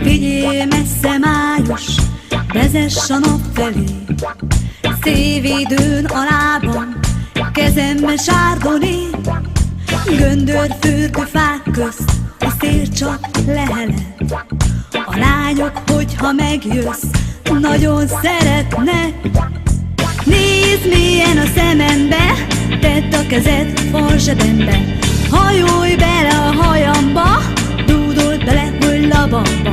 Vigyél messze május, vezess a nap felé, szévidőn a lábam, kezembe sárdoné. Göndörfürdő fák közt a szél csak leheled. A lányok, hogyha megjössz, nagyon szeretnek. Nézd mélyen a szemembe, tedd a kezed farzsebembe. Hajolj bele a hajamba, dúdold bele hullabamba.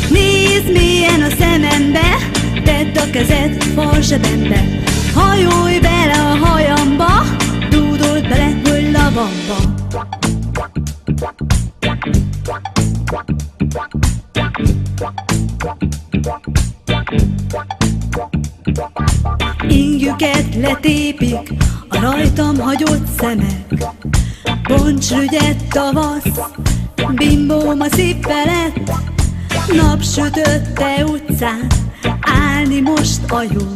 Nézd mélyen a szemembe, tedd a kezed farzsebembe. Hajolj bele a hajamba, dúdold bele hullabamba. Ingjüket letépik a rajtam hagyott szemek. Bontsrügyet tavasz, bimbóm a szív felett. Napsütötte utcán állni most a jó.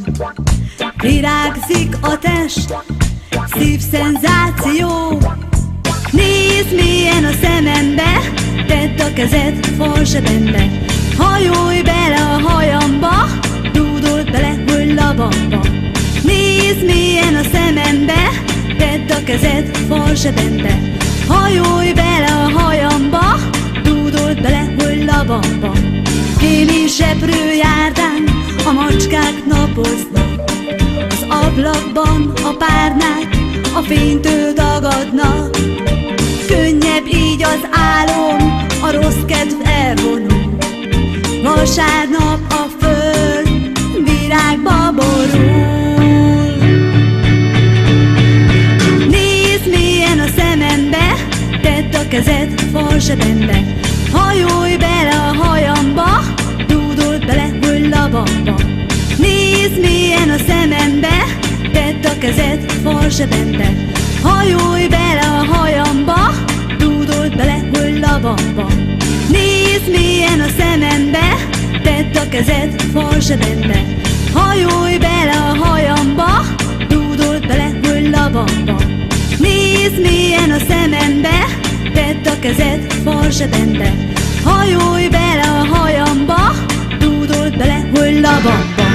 Virágzik a test, szívszenzáció. Nézd mélyen a szemembe, tedd a kezed farzsebembe. Hajolj bele a hajamba, dúdold bele hullabamba. Nézd mélyen a szemembe, tedd a kezed farzsebembe. Hajolj bele a hajamba, dúdold bele hullabamba. Kémi seprő járdán a macskák napoznak. Az ablakban a párnák a fénytől dagadnak. Könnyebb így az álom, a rossz kedv elvonul. Vasárnap a föld virágba borul. Nézd mélyen a szemembe, tedd a kezed farzsebembe. Hajolj bele a hajamba, dúdold bele hullabamba. Nézd mélyen a szemembe, tedd a kezed farzsebembe. Hajolj bele a hajamba, dúdold bele hullabamba. Nézd mélyen a szemembe, tedd a kezed farzsebembe. Hajolj bele a hajamba, dúdold bele hullabamba. Nézd mélyen a szemembe, tedd a kezed farzsebembe. Hajolj bele a hajamba, dúdold bele hullabamba.